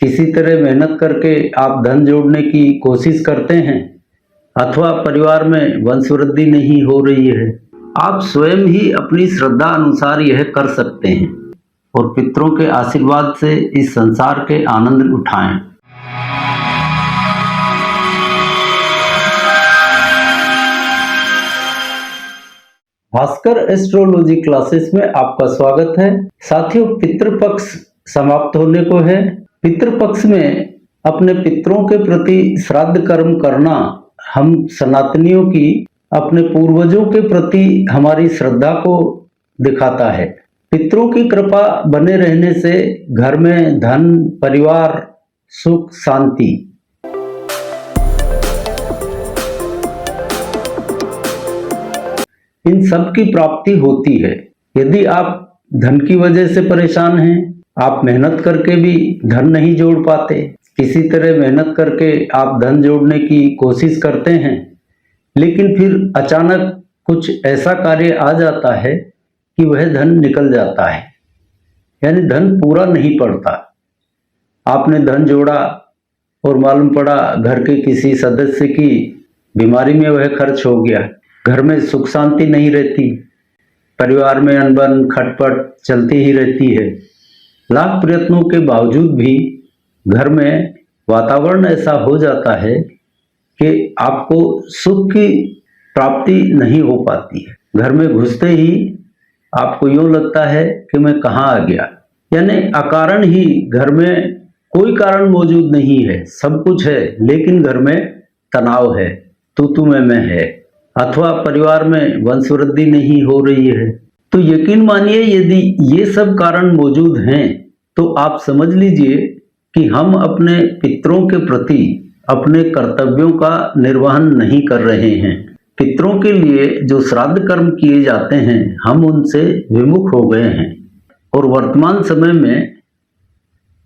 किसी तरह मेहनत करके आप धन जोड़ने की कोशिश करते हैं अथवा परिवार में वंश वृद्धि नहीं हो रही है, आप स्वयं ही अपनी श्रद्धा अनुसार यह कर सकते हैं और पितरों के आशीर्वाद से इस संसार के आनंद उठाएं। भास्कर एस्ट्रोलॉजी क्लासेस में आपका स्वागत है। साथियों, पितृपक्ष समाप्त होने को है। पितृपक्ष में अपने पितरों के प्रति श्राद्ध कर्म करना हम सनातनियों की अपने पूर्वजों के प्रति हमारी श्रद्धा को दिखाता है। पितरों की कृपा बने रहने से घर में धन, परिवार, सुख, शांति, इन सब की प्राप्ति होती है। यदि आप धन की वजह से परेशान हैं, आप मेहनत करके भी धन नहीं जोड़ पाते, किसी तरह मेहनत करके आप धन जोड़ने की कोशिश करते हैं, लेकिन फिर अचानक कुछ ऐसा कार्य आ जाता है कि वह धन निकल जाता है, यानी धन पूरा नहीं पड़ता। आपने धन जोड़ा और मालूम पड़ा घर के किसी सदस्य की बीमारी में वह खर्च हो गया, घर में सुख शांति नहीं रहती, परिवार में अनबन खटपट चलती ही रहती है। लाख प्रयत्नों के बावजूद भी घर में वातावरण ऐसा हो जाता है कि आपको सुख की प्राप्ति नहीं हो पाती है। घर में घुसते ही आपको यूं लगता है कि मैं कहाँ आ गया, यानी अकारण ही घर में कोई कारण मौजूद नहीं है, सब कुछ है लेकिन घर में तनाव है, तू मैं है, अथवा परिवार में वंश वृद्धि नहीं हो रही है। तो यकीन मानिए, यदि ये सब कारण मौजूद हैं तो आप समझ लीजिए कि हम अपने पितरों के प्रति अपने कर्तव्यों का निर्वहन नहीं कर रहे हैं। पितरों के लिए जो श्राद्ध कर्म किए जाते हैं, हम उनसे विमुख हो गए हैं और वर्तमान समय में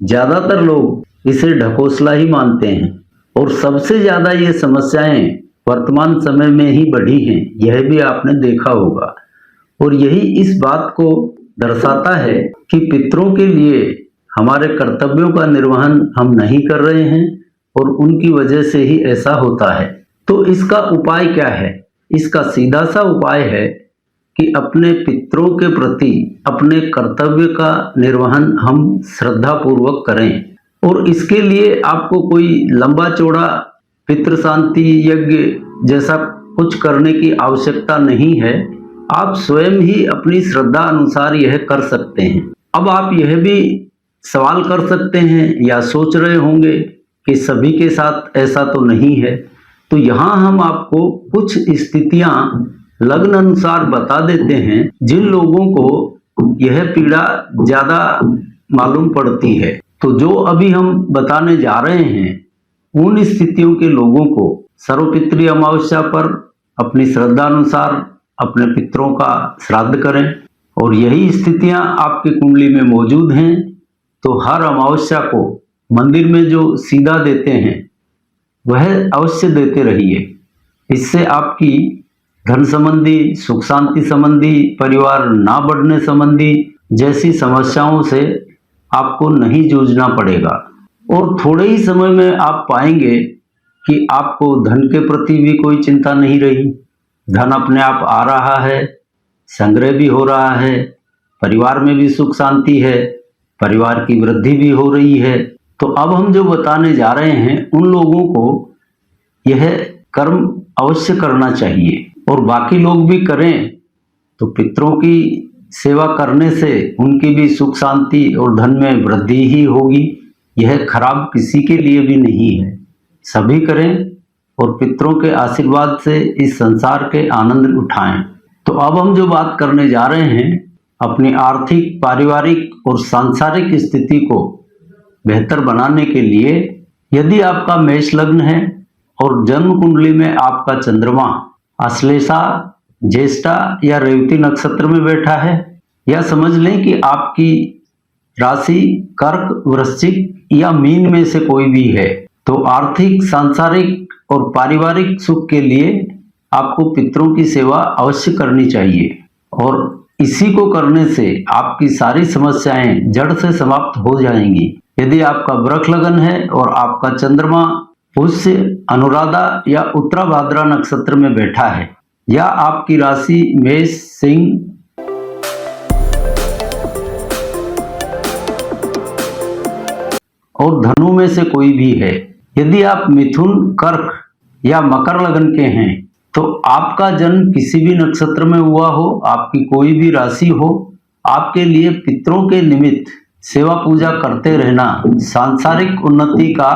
ज्यादातर लोग इसे ढकोसला ही मानते हैं और सबसे ज्यादा ये समस्याएं वर्तमान समय में ही बढ़ी हैं, यह भी आपने देखा होगा। और यही इस बात को दर्शाता है कि पितरों के लिए हमारे कर्तव्यों का निर्वहन हम नहीं कर रहे हैं और उनकी वजह से ही ऐसा होता है। तो इसका उपाय क्या है? इसका सीधा सा उपाय है कि अपने पितरों के प्रति अपने कर्तव्य का निर्वहन हम श्रद्धा पूर्वक करें। और इसके लिए आपको कोई लंबा चौड़ा पितृ शांति यज्ञ जैसा कुछ करने की आवश्यकता नहीं है। आप स्वयं ही अपनी श्रद्धा अनुसार यह कर सकते हैं। अब आप यह भी सवाल कर सकते हैं या सोच रहे होंगे कि सभी के साथ ऐसा तो नहीं है, तो यहाँ हम आपको कुछ स्थितियां लग्न अनुसार बता देते हैं जिन लोगों को यह पीड़ा ज्यादा मालूम पड़ती है। तो जो अभी हम बताने जा रहे हैं, उन स्थितियों के लोगों को सर्वपितृ अमावस्या पर अपनी श्रद्धा अनुसार अपने पितरों का श्राद्ध करें। और यही स्थितियां आपकी कुंडली में मौजूद हैं तो हर अमावस्या को मंदिर में जो सीधा देते हैं वह अवश्य देते रहिए। इससे आपकी धन संबंधी, सुख शांति संबंधी, परिवार ना बढ़ने संबंधी जैसी समस्याओं से आपको नहीं जूझना पड़ेगा और थोड़े ही समय में आप पाएंगे कि आपको धन के प्रति भी कोई चिंता नहीं रही। धन अपने आप आ रहा है, संग्रह भी हो रहा है, परिवार में भी सुख शांति है, परिवार की वृद्धि भी हो रही है। तो अब हम जो बताने जा रहे हैं उन लोगों को यह कर्म अवश्य करना चाहिए और बाकी लोग भी करें तो पितरों की सेवा करने से उनकी भी सुख शांति और धन में वृद्धि ही होगी। यह खराब किसी के लिए भी नहीं है, सभी करें और पितरों के आशीर्वाद से इस संसार के आनंद उठाएं। तो अब हम जो बात करने जा रहे हैं, अपनी आर्थिक, पारिवारिक और सांसारिक स्थिति को बेहतर बनाने के लिए, यदि आपका मेष लग्न है और जन्म कुंडली में आपका चंद्रमा अश्लेषा, ज्येष्ठा या रेवती नक्षत्र में बैठा है, या समझ लें कि आपकी राशि कर्क, वृश्चिक या मीन में से कोई भी है, तो आर्थिक, सांसारिक और पारिवारिक सुख के लिए आपको पितरों की सेवा अवश्य करनी चाहिए और इसी को करने से आपकी सारी समस्याएं जड़ से समाप्त हो जाएंगी। यदि आपका वृक लगन है और आपका चंद्रमा पुष्य, अनुराधा या उत्तराभाद्रा नक्षत्र में बैठा है, या आपकी राशि मेष, सिंह और धनु में से कोई भी है। यदि आप मिथुन, कर्क या मकर लगन के हैं तो आपका जन्म किसी भी नक्षत्र में हुआ हो, आपकी कोई भी राशि हो, आपके लिए पितरों के निमित्त सेवा पूजा करते रहना सांसारिक उन्नति का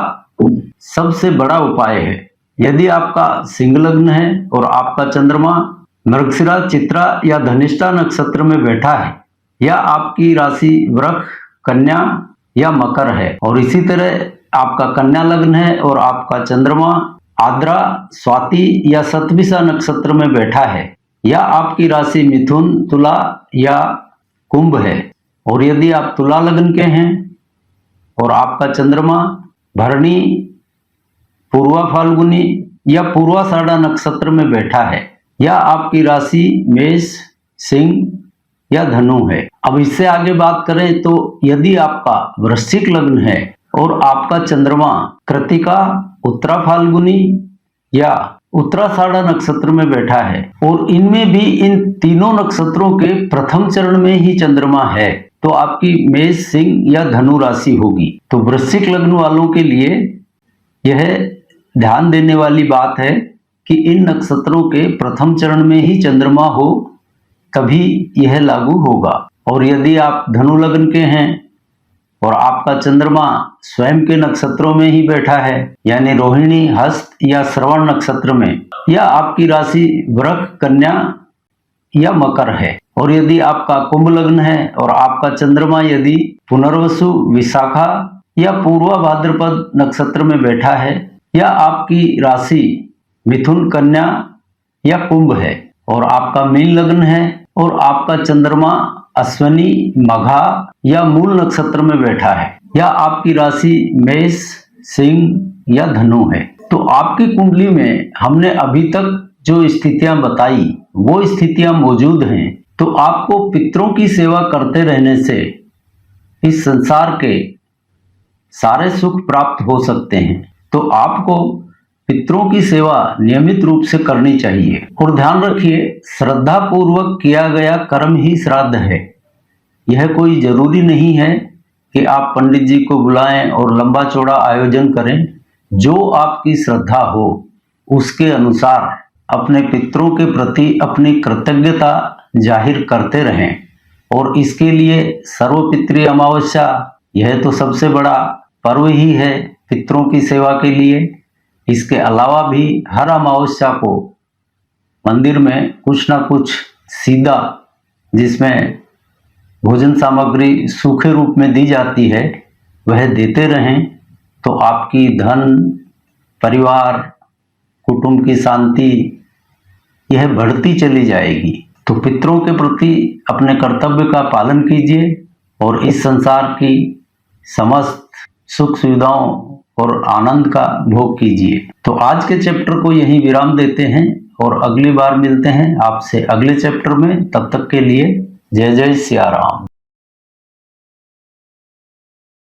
सबसे बड़ा उपाय है। यदि आपका सिंह लग्न है और आपका चंद्रमा मृगशिरा, चित्रा या धनिष्ठा नक्षत्र में बैठा है, या आपकी राशि वृक, कन्या या मकर है, और इसी तरह आपका कन्या लग्न है और आपका चंद्रमा आद्रा, स्वाति या शतभिषा नक्षत्र में बैठा है, या आपकी राशि मिथुन, तुला या कुंभ है, और यदि आप तुला लग्न के हैं और आपका चंद्रमा भरणी, पूर्वा फाल्गुनी या पूर्वाषाढ़ा नक्षत्र में बैठा है, या आपकी राशि मेष, सिंह या धनु है। अब इससे आगे बात करें तो यदि आपका वृश्चिक लग्न है और आपका चंद्रमा कृतिका, उत्तरा फाल्गुनी या उत्तराषाढ़ा नक्षत्र में बैठा है और इनमें भी इन तीनों नक्षत्रों के प्रथम चरण में ही चंद्रमा है, तो आपकी मेष, सिंह या धनु राशि होगी। तो वृश्चिक लग्न वालों के लिए यह ध्यान देने वाली बात है कि इन नक्षत्रों के प्रथम चरण में ही चंद्रमा हो तभी यह लागू होगा। और यदि आप धनु लग्न के हैं और आपका चंद्रमा स्वयं के नक्षत्रों में ही बैठा है, यानी रोहिणी, हस्त या श्रवण नक्षत्र में, या आपकी राशि वृक, कन्या या मकर है, और यदि आपका कुंभ लग्न है और आपका चंद्रमा यदि पुनर्वसु, विशाखा या पूर्वा भाद्रपद नक्षत्र में बैठा है, या आपकी राशि मिथुन, कन्या या कुंभ है, और आपका मीन लग्न है और आपका चंद्रमा अश्विनी, मघा या मूल नक्षत्र में बैठा है, या आपकी राशि मेष, सिंह या धनु है, तो आपकी कुंडली में हमने अभी तक जो स्थितियां बताई वो स्थितियां मौजूद हैं। तो आपको पितरों की सेवा करते रहने से इस संसार के सारे सुख प्राप्त हो सकते हैं। तो आपको पितरों की सेवा नियमित रूप से करनी चाहिए। और ध्यान रखिए, श्रद्धा पूर्वक किया गया कर्म ही श्राद्ध है। यह कोई जरूरी नहीं है कि आप पंडित जी को बुलाएं और लंबा चौड़ा आयोजन करें। जो आपकी श्रद्धा हो उसके अनुसार अपने पितरों के प्रति अपनी कृतज्ञता जाहिर करते रहें। और इसके लिए सर्वपितृ अमावस्या यह तो सबसे बड़ा पर्व ही है पितरों की सेवा के लिए। इसके अलावा भी हर अमावस्या को मंदिर में कुछ ना कुछ सीधा, जिसमें भोजन सामग्री सूखे रूप में दी जाती है, वह देते रहें, तो आपकी धन, परिवार, कुटुंब की शांति यह बढ़ती चली जाएगी। तो पितरों के प्रति अपने कर्तव्य का पालन कीजिए और इस संसार की समस्त सुख सुविधाओं और आनंद का भोग कीजिए। तो आज के चैप्टर को यहीं विराम देते हैं और अगली बार मिलते हैं आपसे अगले चैप्टर में। तब तक के लिए जय जय सिया राम।